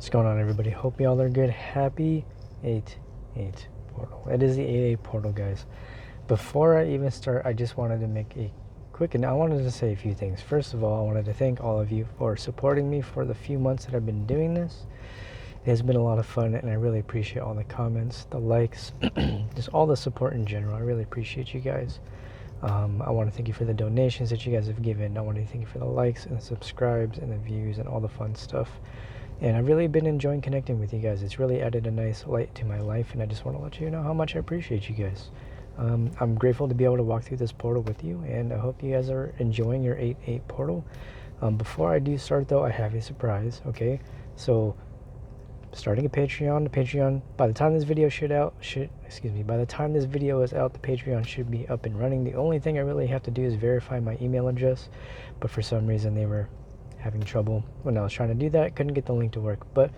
What's going on, everybody? Hope y'all are good. Happy 8/8 portal. It is the 8/8 portal, guys. Before I even start, I just wanted to make a quick, and I wanted to say a few things. First of all, I wanted to thank all of you for supporting me for the few months that I've been doing this. It has been a lot of fun, and I really appreciate all the comments, the likes, just all the support in general. I really appreciate you guys. I want to thank you for the donations that you guys have given. I want to thank you for the likes and the subscribes and the views and all the fun stuff. And I've really been enjoying connecting with you guys. It's really added a nice light to my life, and I just want to let you know how much I appreciate you guys. I'm grateful to be able to walk through this portal with you, and I hope you guys are enjoying your 8/8 portal. Before I do start, though, I have a surprise, okay? So, starting a Patreon. The Patreon, by the time this video by the time this video is out, the Patreon should be up and running. The only thing I really have to do is verify my email address, but for some reason they were having trouble when I was trying to do that. Couldn't get the link to work, but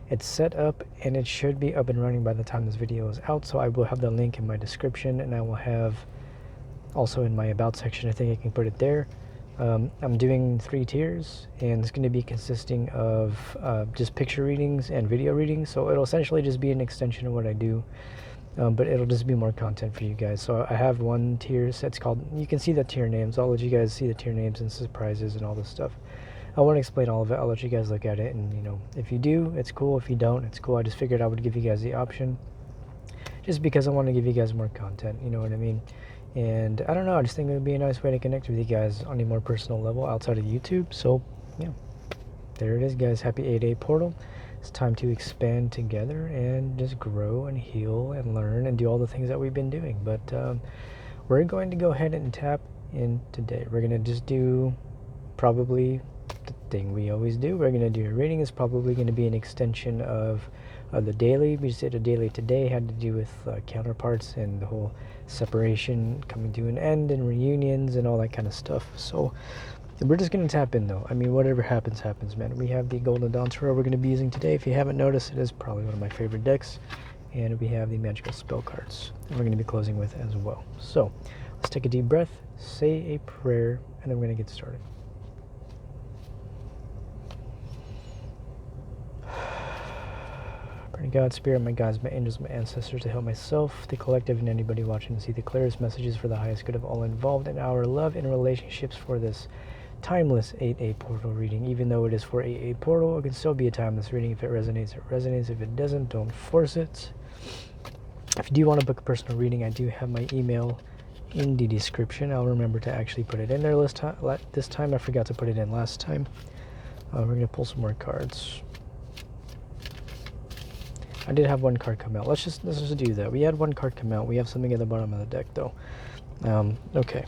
it's set up and it should be up and running by the time this video is out. So I will have the link in my description, and I will have also in my about section. I think I can put it there. I'm doing 3 tiers, and it's going to be consisting of just picture readings and video readings. So it'll essentially just be an extension of what I do, but it'll just be more content for you guys. So I have one tier. It's called, you can see the tier names. I'll let you guys see the tier names and surprises and all this stuff. I won't explain all of it. I'll let you guys look at it, and if you do, it's cool. If you don't, it's cool. I just figured I would give you guys the option, just because I want to give you guys more content. You know what I mean? And I don't know, I just think it would be a nice way to connect with you guys on a more personal level outside of YouTube. So yeah, there it is, guys. Happy 8/8 portal. It's time to expand together and just grow and heal and learn and do all the things that we've been doing. But we're going to go ahead and tap in today. We're going to just do probably the thing we always do. We're going to do a reading. It's probably going to be an extension of the daily. We just did a daily today, had to do with counterparts and the whole separation coming to an end and reunions and all that kind of stuff. So we're just going to tap in, though. I mean, whatever happens, happens, man. We have the Golden Dawn Tarot we're going to be using today. If you haven't noticed, it is probably one of my favorite decks. And we have the Magical Spell cards that we're going to be closing with as well. So let's take a deep breath, say a prayer, and then we're going to get started. Pray to God, Spirit, my guides, my angels, my ancestors, to help myself, the collective, and anybody watching to see the clearest messages for the highest good of all involved in our love and relationships for this timeless 8/8 portal reading. Even though it is for 8/8 portal, it can still be a timeless reading. If it resonates, it resonates. If it doesn't, don't force it. If you do want to book a personal reading, I do have my email in the description. I'll remember to actually put it in there this time. I forgot to put it in last time. We're going to pull some more cards. I did have one card come out. Let's just do that. We had one card come out. We have something at the bottom of the deck, though. Okay,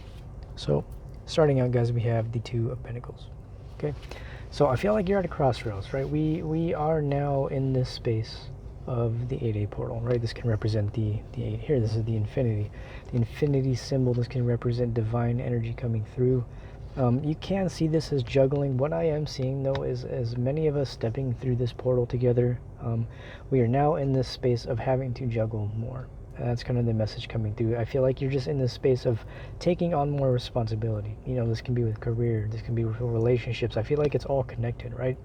so starting out, guys, we have the 2 of Pentacles. Okay, so I feel like you're at a crossroads, right? We are now in this space of the 8/8 portal, right? This can represent the 8 here. This is the infinity symbol. This can represent divine energy coming through. You can see this as juggling. What I am seeing, though, is as many of us stepping through this portal together, we are now in this space of having to juggle more. And that's kind of the message coming through. I feel like you're just in this space of taking on more responsibility. This can be with career, this can be with relationships. I feel like it's all connected, right?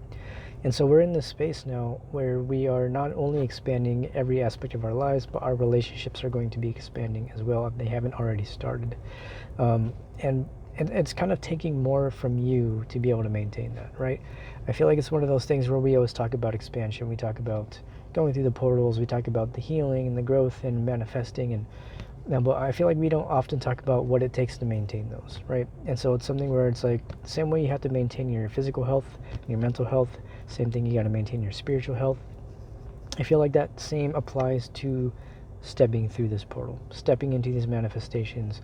And so we're in this space now where we are not only expanding every aspect of our lives, but our relationships are going to be expanding as well if they haven't already started. And it's kind of taking more from you to be able to maintain that, right? I feel like it's one of those things where we always talk about expansion. We talk about going through the portals. We talk about the healing and the growth and manifesting. But I feel like we don't often talk about what it takes to maintain those, right? And so it's something where it's like the same way you have to maintain your physical health, your mental health, same thing you got to maintain your spiritual health. I feel like that same applies to stepping through this portal, stepping into these manifestations,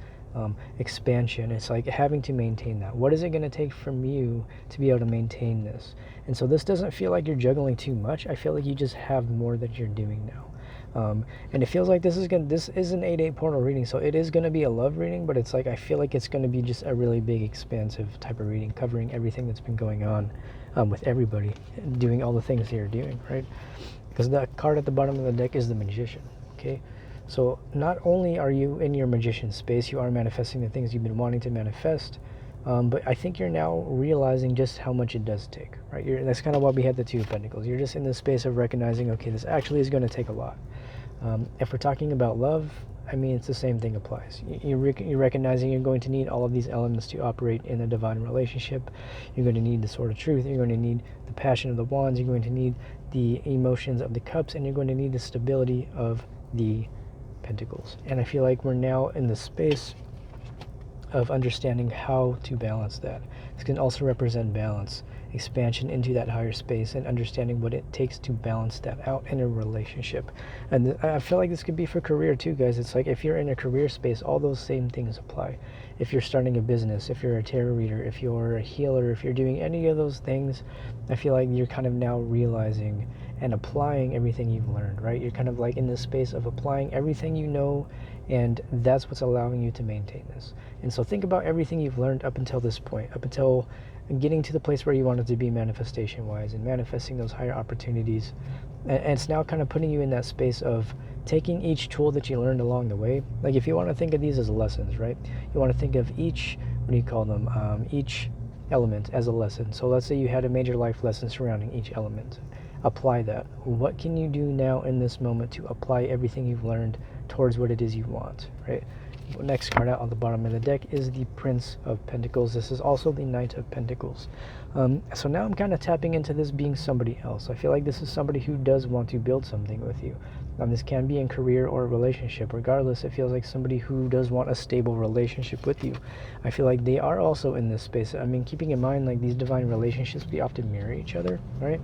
expansion. It's like having to maintain that. What is it going to take from you to be able to maintain this? And so this doesn't feel like you're juggling too much. I feel like you just have more that you're doing now. And it feels like this is an 8/8 portal reading, so it is going to be a love reading, but it's like I feel like it's going to be just a really big, expansive type of reading, covering everything that's been going on with everybody, doing all the things they are doing, right? Because the card at the bottom of the deck is the Magician, okay? So not only are you in your magician space, you are manifesting the things you've been wanting to manifest, But I think you're now realizing just how much it does take, right? That's kind of why we had the Two of Pentacles. You're just in this space of recognizing, okay, this actually is going to take a lot. If we're talking about love, I mean, it's the same thing applies. You're recognizing you're going to need all of these elements to operate in a divine relationship. You're going to need the Sword of Truth. You're going to need the passion of the Wands. You're going to need the emotions of the Cups. And you're going to need the stability of the Pentacles. And I feel like we're now in the space of understanding how to balance that. This can also represent balance, expansion into that higher space, and understanding what it takes to balance that out in a relationship. And I feel like this could be for career too, guys. It's like if you're in a career space, all those same things apply. If you're starting a business, if you're a tarot reader, if you're a healer, if you're doing any of those things, I feel like you're kind of now realizing and applying everything you've learned, right? You're kind of like in this space of applying everything you know, and that's what's allowing you to maintain this. And so think about everything you've learned up until this point, up until getting to the place where you wanted to be manifestation-wise and manifesting those higher opportunities. And it's now kind of putting you in that space of taking each tool that you learned along the way. Like if you want to think of these as lessons, right? You want to think of each, what do you call them? Each element as a lesson. So let's say you had a major life lesson surrounding each element. Apply that. What can you do now in this moment to apply everything you've learned towards what it is you want, right? Next card out on the bottom of the deck is the Prince of Pentacles. This is also the Knight of Pentacles. So now I'm kind of tapping into this being somebody else. I feel like this is somebody who does want to build something with you. This can be in career or a relationship. Regardless, it feels like somebody who does want a stable relationship with you. I feel like they are also in this space. I mean, keeping in mind, like these divine relationships, we often mirror each other, right?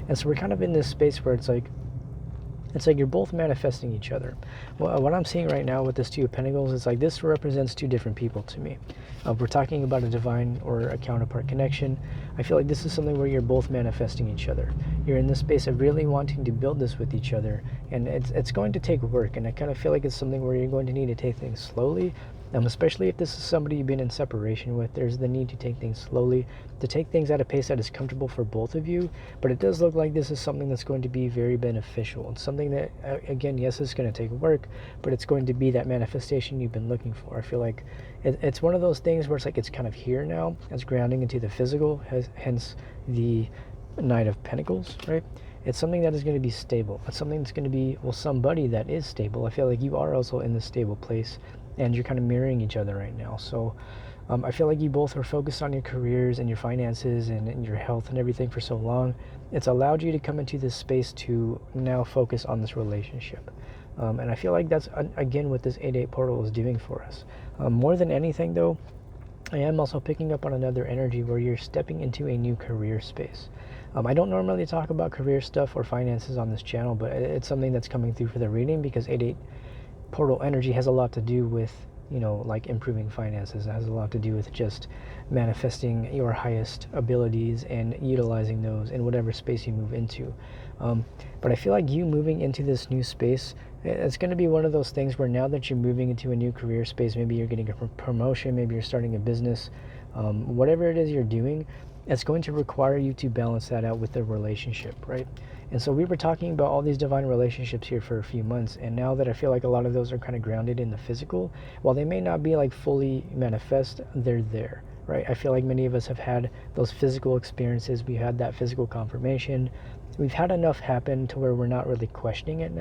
And so we're kind of in this space where it's like you're both manifesting each other. Well, what I'm seeing right now with this Two of Pentacles is like this represents two different people to me. We're talking about a divine or a counterpart connection. I feel like this is something where you're both manifesting each other. You're in this space of really wanting to build this with each other, and it's going to take work, and I kind of feel like it's something where you're going to need to take things slowly. Especially if this is somebody you've been in separation with, there's the need to take things slowly, to take things at a pace that is comfortable for both of you. But it does look like this is something that's going to be very beneficial. It's something that, again, yes, it's going to take work, but it's going to be that manifestation you've been looking for. I feel like it's one of those things where it's like it's kind of here now. It's grounding into the physical, hence the Knight of Pentacles, right? It's something that is going to be stable. It's something that's going to be, well, somebody that is stable. I feel like you are also in this stable place, and you're kind of mirroring each other right now. So I feel like you both are focused on your careers and your finances and your health and everything for so long. It's allowed you to come into this space to now focus on this relationship. And I feel like that's, again, what this 8-8 portal is doing for us. More than anything, though, I am also picking up on another energy where you're stepping into a new career space. I don't normally talk about career stuff or finances on this channel, but it's something that's coming through for the reading because 8-8 portal energy has a lot to do with, you know, like improving finances. It has a lot to do with just manifesting your highest abilities and utilizing those in whatever space you move into. But I feel like you moving into this new space, it's going to be one of those things where now that you're moving into a new career space, maybe you're getting a promotion, maybe you're starting a business, whatever it is you're doing, it's going to require you to balance that out with the relationship, right? And so we were talking about all these divine relationships here for a few months, and now that I feel like a lot of those are kind of grounded in the physical, while they may not be like fully manifest, they're there, right? I feel like many of us have had those physical experiences. We had that physical confirmation. We've had enough happen to where we're not really questioning it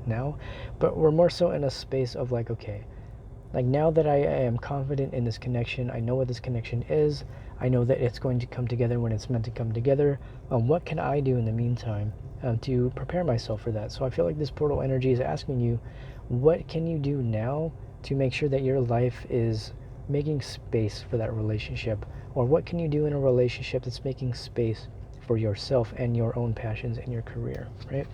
now, but we're more so in a space of like, okay, like now that I am confident in this connection, I know what this connection is, I know that it's going to come together when it's meant to come together. What can I do in the meantime to prepare myself for that? So I feel like this portal energy is asking you, what can you do now to make sure that your life is making space for that relationship? Or what can you do in a relationship that's making space for yourself and your own passions and your career, right?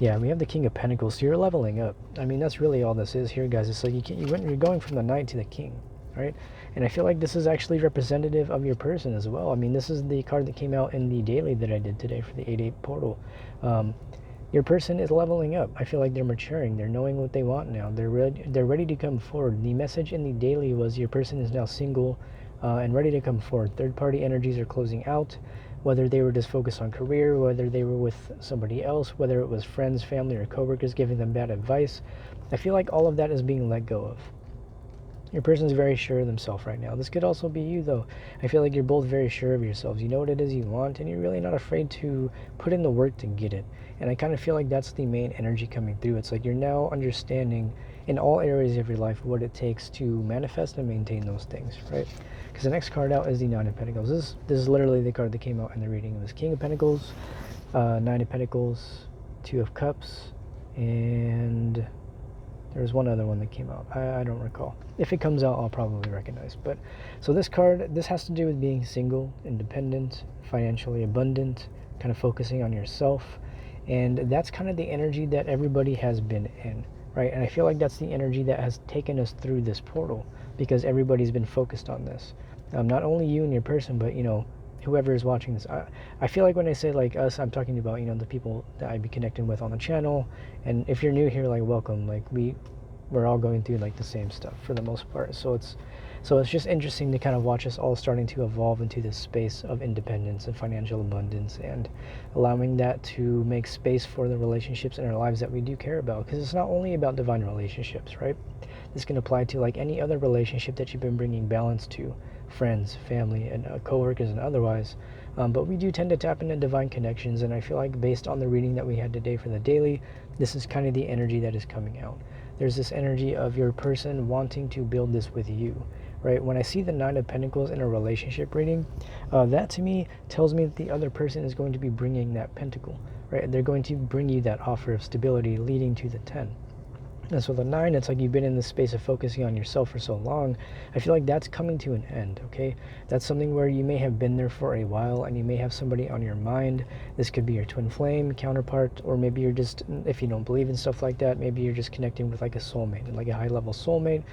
Yeah, we have the King of Pentacles, so you're leveling up. I mean, that's really all this is here, guys. It's like you're going from the Knight to the King, right? And I feel like this is actually representative of your person as well. I mean, this is the card that came out in the daily that I did today for the 8-8 portal. Your person is leveling up. I feel like they're maturing. They're knowing what they want now. They're ready to come forward. The message in the daily was your person is now single and ready to come forward. Third-party energies are closing out. Whether they were just focused on career, whether they were with somebody else, whether it was friends, family, or coworkers giving them bad advice, I feel like all of that is being let go of. Your person's very sure of themselves right now. This could also be you, though. I feel like you're both very sure of yourselves. You know what it is you want, and you're really not afraid to put in the work to get it. And I kind of feel like that's the main energy coming through. It's like you're now understanding in all areas of your life what it takes to manifest and maintain those things, right? Because the next card out is the Nine of Pentacles. This is literally the card that came out in the reading. It was King of Pentacles, Nine of Pentacles, Two of Cups, and there was one other one that came out. I don't recall. If it comes out, I'll probably recognize. But so this card, this has to do with being single, independent, financially abundant, kind of focusing on yourself. And that's kind of the energy that everybody has been in, right? And I feel like that's the energy that has taken us through this portal, because everybody's been focused on this. Not only you and your person, but, you know, whoever is watching this. I feel like when I say like us, I'm talking about, you know, the people that I'd be connecting with on the channel. And if you're new here, like, welcome. Like, we're all going through like the same stuff for the most part. So it's just interesting to kind of watch us all starting to evolve into this space of independence and financial abundance, and allowing that to make space for the relationships in our lives that we do care about. Because it's not only about divine relationships, right? This can apply to like any other relationship that you've been bringing balance to, friends, family, and co-workers and otherwise. But we do tend to tap into divine connections, and I feel like based on the reading that we had today for the daily, this is kind of the energy that is coming out. There's this energy of your person wanting to build this with you, right? When I see the Nine of Pentacles in a relationship reading, that to me tells me that the other person is going to be bringing that pentacle, right? They're going to bring you that offer of stability leading to the 10. And so the 9, it's like you've been in this space of focusing on yourself for so long. I feel like that's coming to an end, okay? That's something where you may have been there for a while, and you may have somebody on your mind. This could be your twin flame counterpart, or maybe you're just, if you don't believe in stuff like that, maybe you're just connecting with like a soulmate, like a high-level soulmate.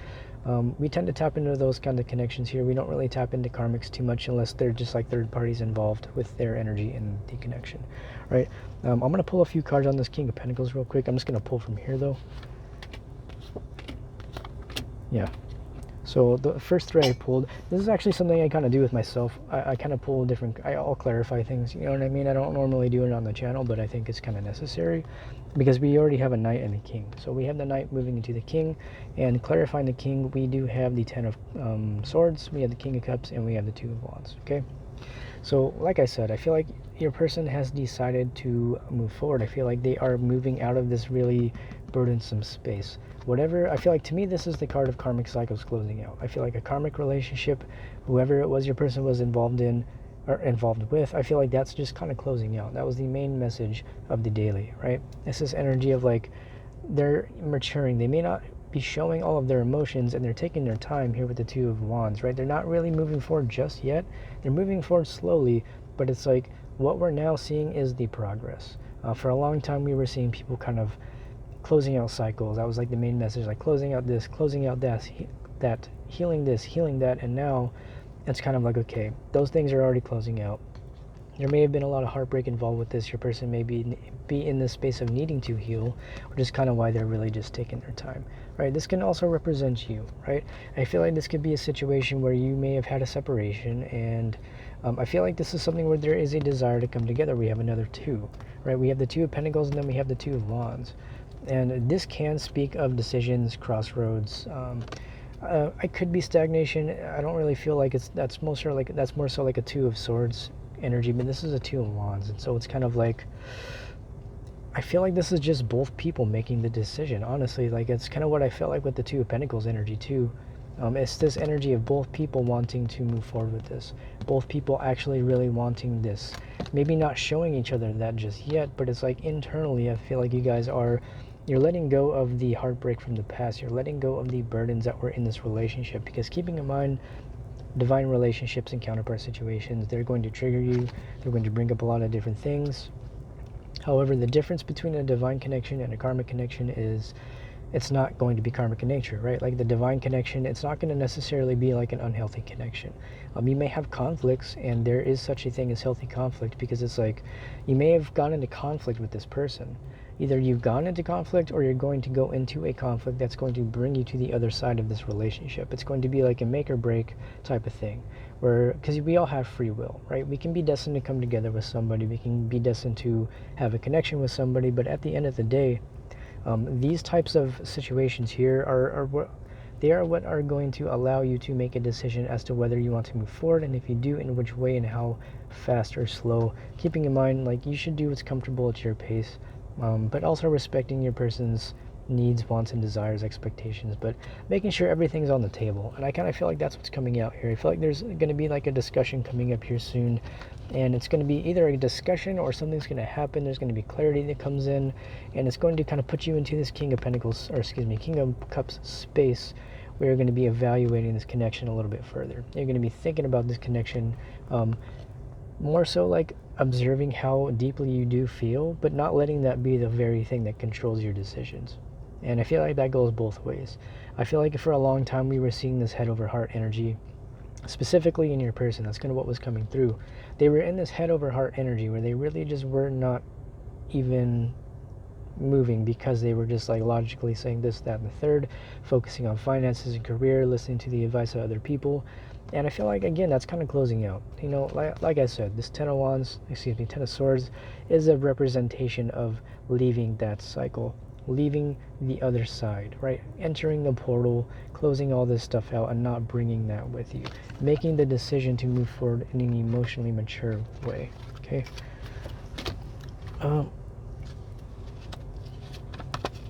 We tend to tap into those kind of connections here. We don't really tap into karmics too much unless they're just like third parties involved with their energy in the connection, right? I'm going to pull a few cards on this King of Pentacles real quick. I'm just going to pull from here, though. Yeah, so the first three I pulled, this is actually something I kind of do with myself. I kind of pull different, I'll clarify things, you know what I mean? I don't normally do it on the channel, but I think it's kind of necessary because we already have a Knight and a King. So we have the Knight moving into the King, and clarifying the King, we do have the 10 of Swords, we have the King of Cups, and we have the 2 of Wands, okay? So like I said, I feel like your person has decided to move forward. I feel like they are moving out of this really burdensome space. Whatever, I feel like to me this is the card of karmic cycles closing out. I feel like a karmic relationship, whoever it was your person was involved in or involved with, I feel like that's just kind of closing out. That was the main message of the daily, right? It's this energy of like they're maturing. They may not be showing all of their emotions, and they're taking their time here with the 2 of Wands, right? They're not really moving forward just yet. They're moving forward slowly, but it's like what we're now seeing is the progress. For a long time we were seeing people kind of closing out cycles. That was like the main message, like closing out this, closing out that, healing this, healing that, and now it's kind of like, okay, those things are already closing out. There may have been a lot of heartbreak involved with this. Your person may be in this space of needing to heal, which is kind of why they're really just taking their time, right? This can also represent you, right? I feel like this could be a situation where you may have had a separation, and I feel like this is something where there is a desire to come together. We have another 2, right? We have the 2 of Pentacles, and then we have the 2 of Wands. And this can speak of decisions, crossroads. I could be stagnation. I don't really feel like that's more so like a 2 of Swords energy, but this is a 2 of Wands, and so it's kind of like I feel like this is just both people making the decision. Honestly, like it's kind of what I felt like with the 2 of Pentacles energy too. It's this energy of both people wanting to move forward with this. Both people actually really wanting this. Maybe not showing each other that just yet, but it's like internally I feel like you guys you're letting go of the heartbreak from the past. You're letting go of the burdens that were in this relationship, because keeping in mind divine relationships and counterpart situations, they're going to trigger you. They're going to bring up a lot of different things. However, the difference between a divine connection and a karmic connection is it's not going to be karmic in nature, right? Like the divine connection, it's not going to necessarily be like an unhealthy connection. You may have conflicts, and there is such a thing as healthy conflict, because it's like you may have gone into conflict with this person. Either you've gone into conflict, or you're going to go into a conflict that's going to bring you to the other side of this relationship. It's going to be like a make or break type of thing, where, because we all have free will, right? We can be destined to come together with somebody. We can be destined to have a connection with somebody, but at the end of the day, these types of situations here are They are what are going to allow you to make a decision as to whether you want to move forward, and if you do, in which way and how fast or slow. Keeping in mind, like, you should do what's comfortable at your pace, but also respecting your person's needs, wants, and desires, expectations, but making sure everything's on the table. And I kind of feel like that's what's coming out here. I feel like there's going to be like a discussion coming up here soon, and it's going to be either a discussion or something's going to happen. There's going to be clarity that comes in, and it's going to kind of put you into this King of Pentacles, or excuse me, King of Cups space, where you're going to be evaluating this connection a little bit further. You're going to be thinking about this connection, more so like observing how deeply you do feel, but not letting that be the very thing that controls your decisions. And I feel like that goes both ways. I feel like for a long time we were seeing this head over heart energy, specifically in your person. That's kind of what was coming through. They were in this head over heart energy where they really just were not even moving, because they were just like logically saying this, that, and the third, focusing on finances and career, listening to the advice of other people. And I feel like, again, that's kind of closing out. You know, like I said, this Ten of Swords is a representation of leaving that cycle, leaving the other side, right? Entering the portal, closing all this stuff out, and not bringing that with you. Making the decision to move forward in an emotionally mature way, okay?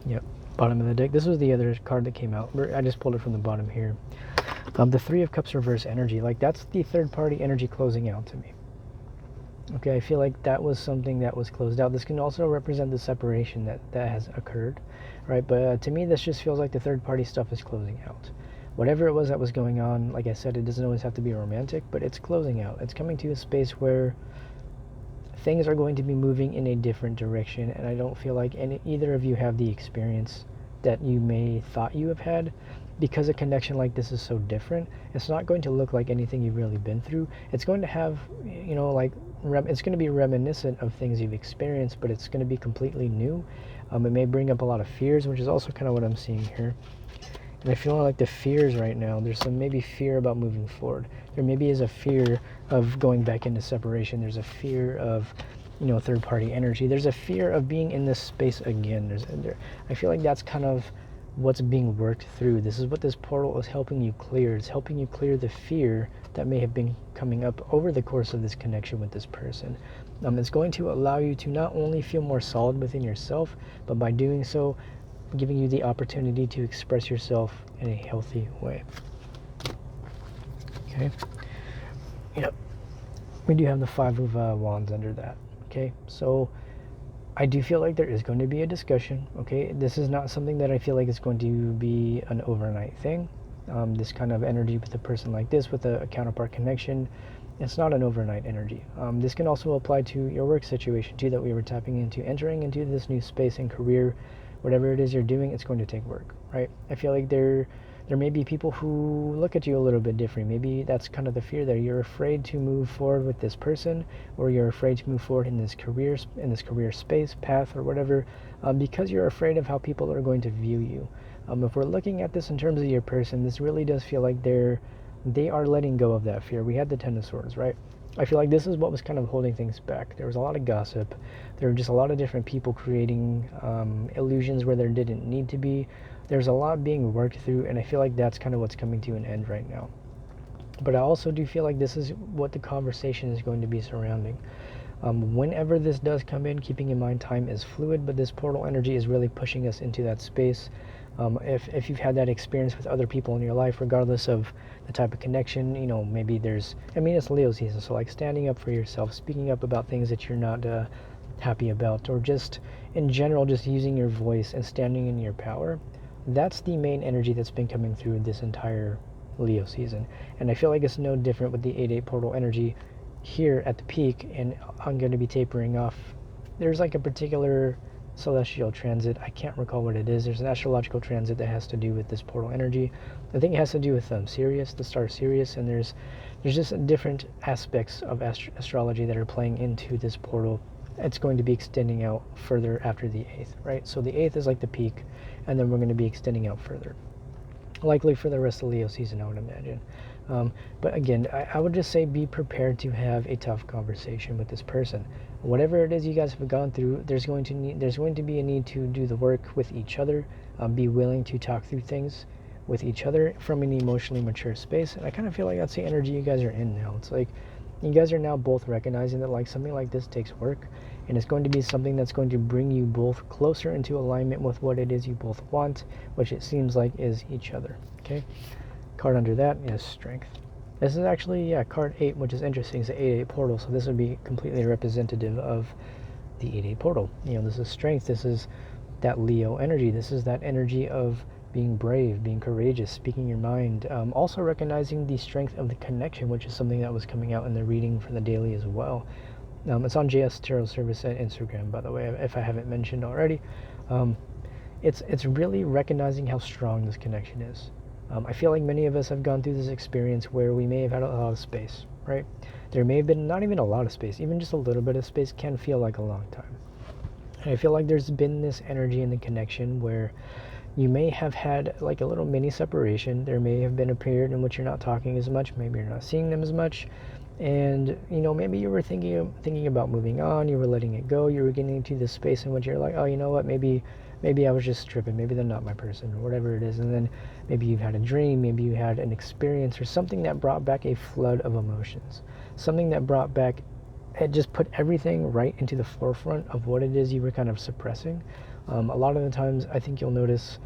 Yep, bottom of the deck. This was the other card that came out. I just pulled it from the bottom here. The Three of Cups reverse energy. Like, that's the third party energy closing out to me. Okay, I feel like that was something that was closed out. This can also represent the separation that has occurred, right? But to me, this just feels like the third party stuff is closing out. Whatever it was that was going on, like I said, it doesn't always have to be romantic, but it's closing out. It's coming to a space where things are going to be moving in a different direction, and I don't feel like either of you have the experience that you may thought you have had. Because a connection like this is so different, it's not going to look like anything you've really been through. It's going to have, you know, like, it's going to be reminiscent of things you've experienced, but it's going to be completely new. It may bring up a lot of fears, which is also kind of what I'm seeing here. And I feel like the fears right now, there's some maybe fear about moving forward. There maybe is a fear of going back into separation. There's a fear of, you know, third party energy. There's a fear of being in this space again. I feel like that's kind of what's being worked through. This is what this portal is helping you clear. It's helping you clear the fear that may have been coming up over the course of this connection with this person. It's going to allow you to not only feel more solid within yourself, but by doing so, giving you the opportunity to express yourself in a healthy way. Okay. Yep. We do have the Five of Wands under that. Okay. So I do feel like there is going to be a discussion, okay? This is not something that I feel like is going to be an overnight thing. This kind of energy with a person like this, with a counterpart connection, it's not an overnight energy. This can also apply to your work situation too, that we were tapping into. Entering into this new space and career, whatever it is you're doing, it's going to take work, right? I feel like there may be people who look at you a little bit different. Maybe that's kind of the fear there. You're afraid to move forward with this person, or you're afraid to move forward in this career space, path, or whatever, because you're afraid of how people are going to view you. If we're looking at this in terms of your person, this really does feel like they are letting go of that fear. We had the Ten of Swords, right? I feel like this is what was kind of holding things back. There was a lot of gossip. There were just a lot of different people creating illusions where there didn't need to be. There's a lot being worked through, and I feel like that's kind of what's coming to an end right now. But I also do feel like this is what the conversation is going to be surrounding. Whenever this does come in, keeping in mind time is fluid, but this portal energy is really pushing us into that space. If you've had that experience with other people in your life, regardless of the type of connection, you know, maybe it's Leo season, so like standing up for yourself, speaking up about things that you're not happy about, or just in general, just using your voice and standing in your power. That's the main energy that's been coming through this entire Leo season. And I feel like it's no different with the 8-8 portal energy here at the peak, and I'm going to be tapering off. There's like a particular celestial transit. I can't recall what it is. There's an astrological transit that has to do with this portal energy. I think it has to do with Sirius, the star Sirius, and there's just different aspects of astrology that are playing into this portal. It's going to be extending out further after the 8th, right? So the 8th is like the peak, and then we're going to be extending out further. Likely for the rest of Leo season, I would imagine. But again, I would just say be prepared to have a tough conversation with this person. Whatever it is you guys have gone through, there's going to be a need to do the work with each other. Be willing to talk through things. with each other from an emotionally mature space. And I kind of feel like that's the energy you guys are in now. It's like you guys are now both recognizing that like something like this takes work, and it's going to be something that's going to bring you both closer into alignment with what it is you both want, which it seems like is each other. Okay, card under that is Strength. This is actually, yeah, card 8, which is interesting. It's an 8-8 portal, so this would be completely representative of the 8-8 portal. You know, this is Strength. This is that Leo energy. This is that energy of being brave, being courageous, speaking your mind. Also recognizing the strength of the connection, which is something that was coming out in the reading for the daily as well. It's on jstarotservice at Instagram, by the way, if I haven't mentioned already. It's really recognizing how strong this connection is. I feel like many of us have gone through this experience where we may have had a lot of space, right? There may have been not even a lot of space, even just a little bit of space can feel like a long time. And I feel like there's been this energy in the connection where you may have had like a little mini separation. There may have been a period in which you're not talking as much, maybe you're not seeing them as much, and you know, maybe you were thinking about moving on, you were letting it go, you were getting into this space in which you're like, oh, you know what, maybe I was just tripping, maybe they're not my person, or whatever it is. And then maybe you've had a dream, maybe you had an experience or something that brought back a flood of emotions, something that brought back, it just put everything right into the forefront of what it is you were kind of suppressing. A lot of the times I think you'll notice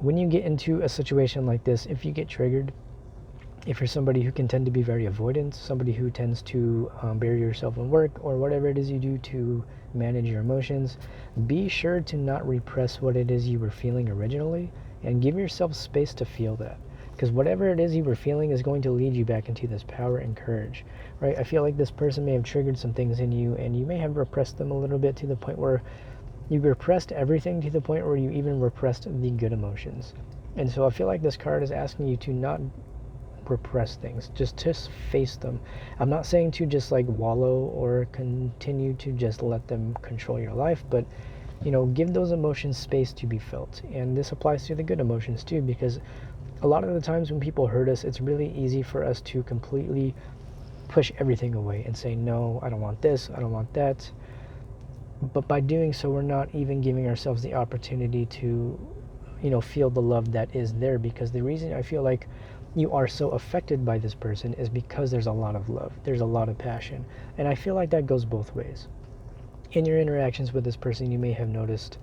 when you get into a situation like this, if you get triggered, if you're somebody who can tend to be very avoidant, somebody who tends to bury yourself in work or whatever it is you do to manage your emotions, be sure to not repress what it is you were feeling originally, and give yourself space to feel that. Because whatever it is you were feeling is going to lead you back into this power and courage, right? I feel like this person may have triggered some things in you, and you may have repressed them a little bit to the point where you repressed everything, to the point where you even repressed the good emotions. And so I feel like this card is asking you to not repress things, just face them. I'm not saying to just like wallow or continue to just let them control your life, but you know, give those emotions space to be felt. And this applies to the good emotions too, because a lot of the times when people hurt us, it's really easy for us to completely push everything away and say, no, I don't want this, I don't want that. But by doing so, we're not even giving ourselves the opportunity to, you know, feel the love that is there. Because the reason I feel like you are so affected by this person is because there's a lot of love, there's a lot of passion. And I feel like that goes both ways. In your interactions with this person, you may have noticed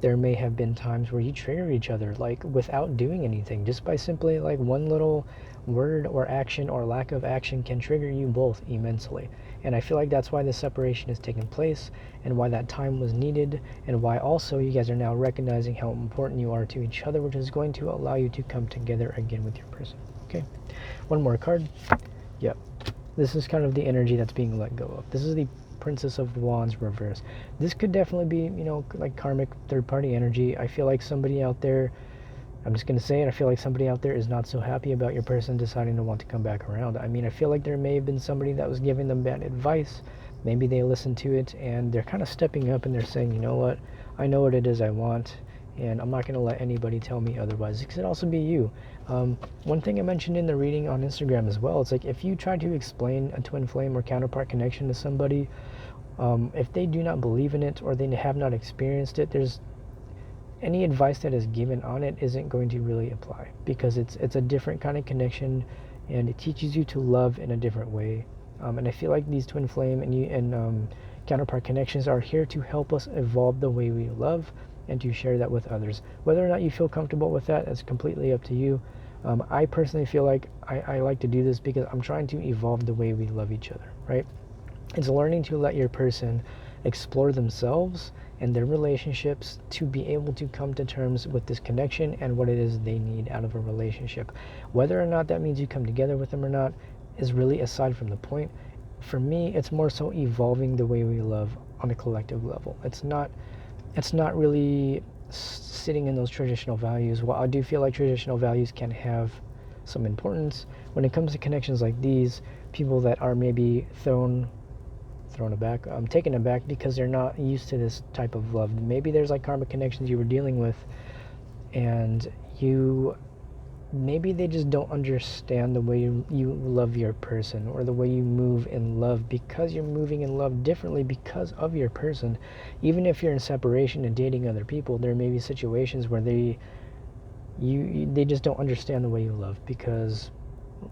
there may have been times where you trigger each other, like without doing anything, just by simply like one little word or action or lack of action can trigger you both immensely. And I feel like that's why the separation has taken place, and why that time was needed, and why also you guys are now recognizing how important you are to each other, which is going to allow you to come together again with your person. Okay, one more card. Yep, this is kind of the energy that's being let go of. This is the Princess of Wands reverse. This could definitely be, you know, like karmic third-party energy. I feel like somebody out there, I'm just going to say it, I feel like somebody out there is not so happy about your person deciding to want to come back around. I mean, I feel like there may have been somebody that was giving them bad advice. Maybe they listened to it and they're kind of stepping up and they're saying, you know what, I know what it is I want, and I'm not going to let anybody tell me otherwise. It could also be you. One thing I mentioned in the reading on Instagram as well, it's like if you try to explain a twin flame or counterpart connection to somebody, if they do not believe in it or they have not experienced it, there's any advice that is given on it isn't going to really apply, because it's a different kind of connection, and it teaches you to love in a different way. And I feel like these twin flame and counterpart connections are here to help us evolve the way we love, and to share that with others. Whether or not you feel comfortable with that, it's completely up to you. I personally feel like I like to do this because I'm trying to evolve the way we love each other, right? It's learning to let your person explore themselves and their relationships to be able to come to terms with this connection and what it is they need out of a relationship. Whether or not that means you come together with them or not is really aside from the point. For me, it's more so evolving the way we love on a collective level. It's not really sitting in those traditional values. While I do feel like traditional values can have some importance, when it comes to connections like these, people that are maybe taken aback because they're not used to this type of love. Maybe there's like karmic connections you were dealing with, and maybe they just don't understand the way you love your person, or the way you move in love, because you're moving in love differently because of your person. Even if you're in separation and dating other people, there may be situations where they they just don't understand the way you love, because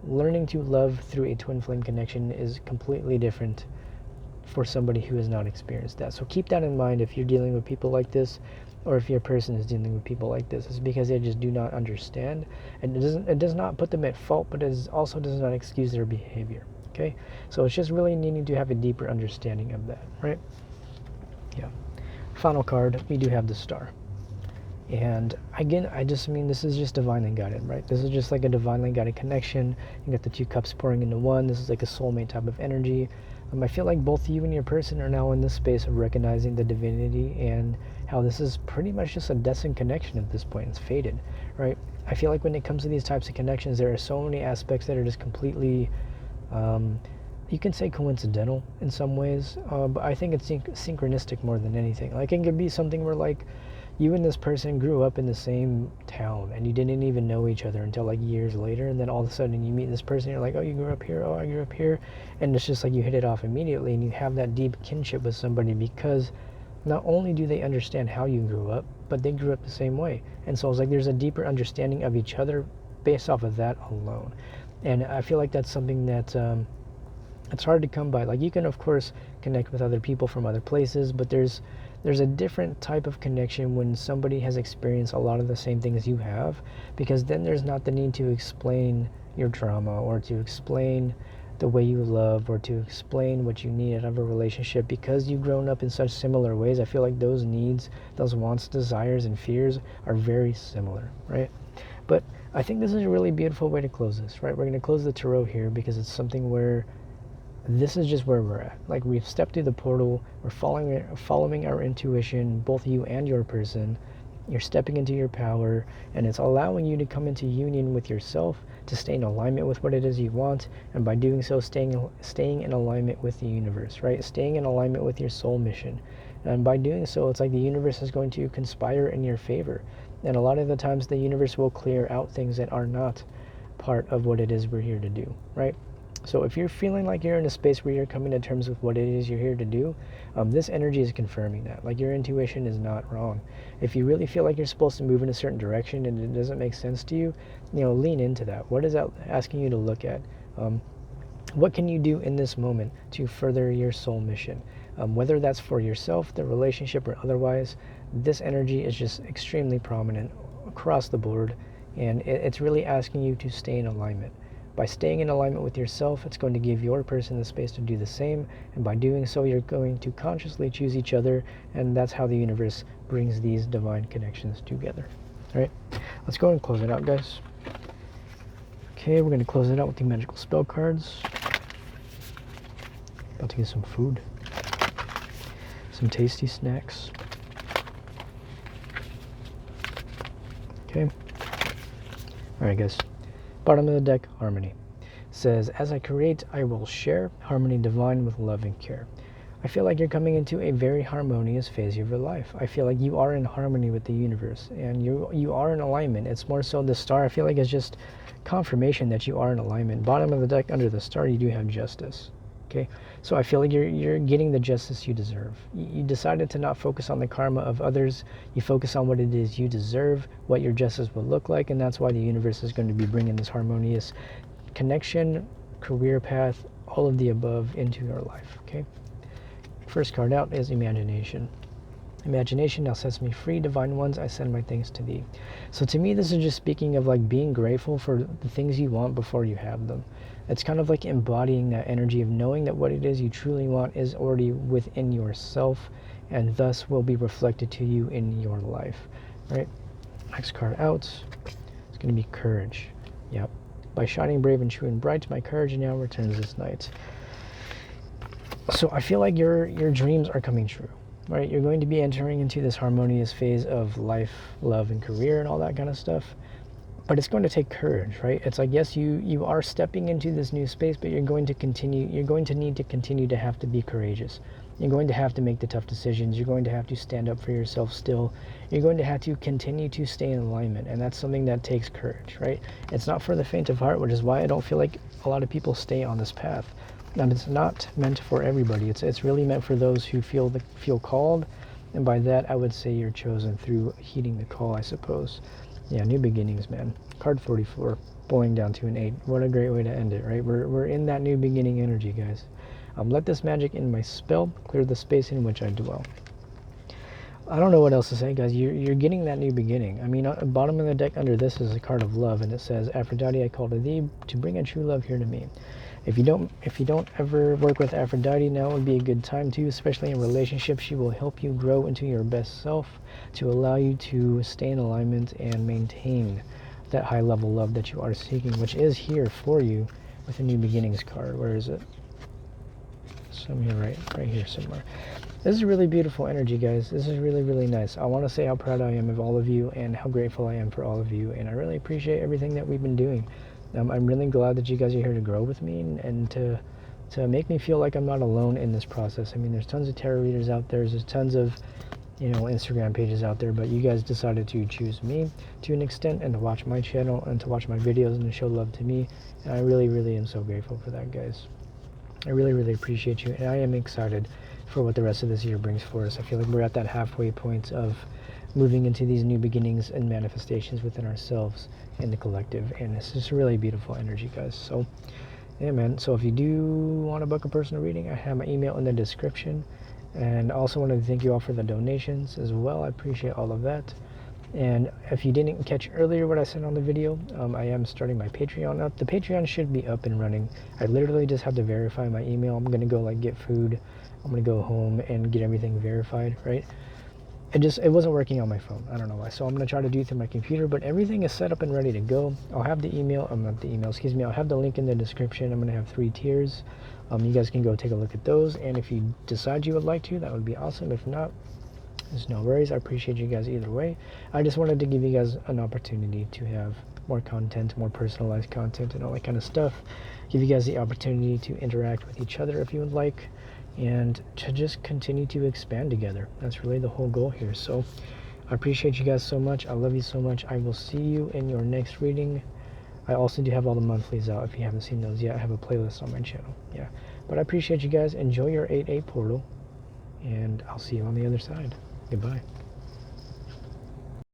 learning to love through a twin flame connection is completely different for somebody who has not experienced that. So keep that in mind if you're dealing with people like this, or if your person is dealing with people like this. It's because they just do not understand, and it does not put them at fault, but it also does not excuse their behavior. Okay, so it's just really needing to have a deeper understanding of that, right? Yeah. Final card, we do have the Star. And again, this is just divinely guided, right? This is just like a divinely guided connection. You got the 2 cups pouring into one. This is like a soulmate type of energy. I feel like both you and your person are now in this space of recognizing the divinity, and how this is pretty much just a destined connection at this point. It's fated, right? I feel like when it comes to these types of connections, there are so many aspects that are just completely, you can say coincidental in some ways, but I think it's synchronistic more than anything. Like, it could be something where, like, you and this person grew up in the same town and you didn't even know each other until like years later, and then all of a sudden you meet this person, you're like, oh, you grew up here, oh, I grew up here, and it's just like you hit it off immediately, and you have that deep kinship with somebody because not only do they understand how you grew up, but they grew up the same way. And so it's like there's a deeper understanding of each other based off of that alone. And I feel like that's something that it's hard to come by. Like, you can of course connect with other people from other places, but there's a different type of connection when somebody has experienced a lot of the same things you have, because then there's not the need to explain your trauma, or to explain the way you love, or to explain what you need out of a relationship, because you've grown up in such similar ways. I feel like those needs, those wants, desires, and fears are very similar, right? But I think this is a really beautiful way to close this, right? We're going to close the tarot here because it's something where this is just where we're at. Like, we've stepped through the portal, we're following our intuition, both you and your person. You're stepping into your power, and it's allowing you to come into union with yourself, to stay in alignment with what it is you want, and by doing so, staying in alignment with the universe, right? Staying in alignment with your soul mission. And by doing so, it's like the universe is going to conspire in your favor. And a lot of the times the universe will clear out things that are not part of what it is we're here to do, right? So if you're feeling like you're in a space where you're coming to terms with what it is you're here to do, this energy is confirming that. Like, your intuition is not wrong. If you really feel like you're supposed to move in a certain direction and it doesn't make sense to you, lean into that. What is that asking you to look at? What can you do in this moment to further your soul mission? Whether that's for yourself, the relationship, or otherwise, this energy is just extremely prominent across the board, and it's really asking you to stay in alignment. By staying in alignment with yourself, it's going to give your person the space to do the same, and by doing so, you're going to consciously choose each other, and that's how the universe brings these divine connections together. All right, let's go and close it out, guys. Okay, we're going to close it out with the magical spell cards. About to get some food, some tasty snacks. Okay. All right, guys. Bottom of the deck, Harmony. Says, as I create, I will share. Harmony divine with love and care. I feel like you're coming into a very harmonious phase of your life. I feel like you are in harmony with the universe, and you are in alignment. It's more so the Star, I feel like, it's just confirmation that you are in alignment. Bottom of the deck, under the Star, you do have Justice. Okay, so I feel like you're getting the justice you deserve. You decided to not focus on the karma of others. You focus on what it is you deserve, what your justice will look like, and that's why the universe is going to be bringing this harmonious connection, career path, all of the above into your life. Okay, first card out is Imagination. Imagination now sets me free, divine ones, I send my thanks to thee. So to me, this is just speaking of like being grateful for the things you want before you have them. It's kind of like embodying that energy of knowing that what it is you truly want is already within yourself, and thus will be reflected to you in your life. Right? Next card out is going to be Courage. Yep. By shining brave and true and bright, my courage now returns this night. So I feel like your dreams are coming true. Right? You're going to be entering into this harmonious phase of life, love, and career and all that kind of stuff. But it's going to take courage, right? It's like, yes, you are stepping into this new space, but you're going to need to continue to have to be courageous. You're going to have to make the tough decisions. You're going to have to stand up for yourself still. You're going to have to continue to stay in alignment, and that's something that takes courage, right? It's not for the faint of heart, which is why I don't feel like a lot of people stay on this path. And it's not meant for everybody. It's really meant for those who feel called, and by that I would say you're chosen through heeding the call, I suppose. Yeah, new beginnings, man. Card 44, boiling down to an 8. What a great way to end it, right? We're in that new beginning energy, guys. Let this magic in my spell clear the space in which I dwell. I don't know what else to say, guys. You're getting that new beginning. I mean, bottom of the deck under this is a card of love, and it says, Aphrodite, I call to thee to bring a true love here to me. If you don't ever work with Aphrodite, now would be a good time to, especially in relationships. She will help you grow into your best self to allow you to stay in alignment and maintain that high level love that you are seeking, which is here for you with a new beginnings card. Where is it? Somewhere right here somewhere. This is really beautiful energy, guys. This is really, really nice. I want to say how proud I am of all of you and how grateful I am for all of you. And I really appreciate everything that we've been doing. I'm really glad that you guys are here to grow with me and to make me feel like I'm not alone in this process. I mean, there's tons of tarot readers out there. There's tons of, Instagram pages out there. But you guys decided to choose me to an extent and to watch my channel and to watch my videos and to show love to me. And I really, really am so grateful for that, guys. I really, really appreciate you. And I am excited for what the rest of this year brings for us. I feel like we're at that halfway point of moving into these new beginnings and manifestations within ourselves and the collective, and it's just really beautiful energy, guys. So yeah, man. So if you do want to book a personal reading, I have my email in the description, and also wanted to thank you all for the donations as well. I appreciate all of that. And if you didn't catch earlier what I said on the video, I am starting my Patreon up. The Patreon should be up and running. I literally just have to verify my email. I'm gonna go like get food. I'm gonna go home and get everything verified, right? It wasn't working on my phone. I don't know why. So I'm gonna try to do it through my computer, but everything is set up and ready to go. I'll have the email. I'll have the link in the description. I'm gonna have 3 tiers. You guys can go take a look at those, and if you decide you would like to, that would be awesome. If not, there's no worries. I appreciate you guys either way. I just wanted to give you guys an opportunity to have more content, more personalized content, and all that kind of stuff. Give you guys the opportunity to interact with each other if you would like, and to just continue to expand together. That's really the whole goal here. So I appreciate you guys so much. I love you so much. I will see you in your next reading. I also do have all the monthlies out. If you haven't seen those yet, I have a playlist on my channel. Yeah, but I appreciate you guys. Enjoy your 8/8 portal, and I'll see you on the other side. Goodbye.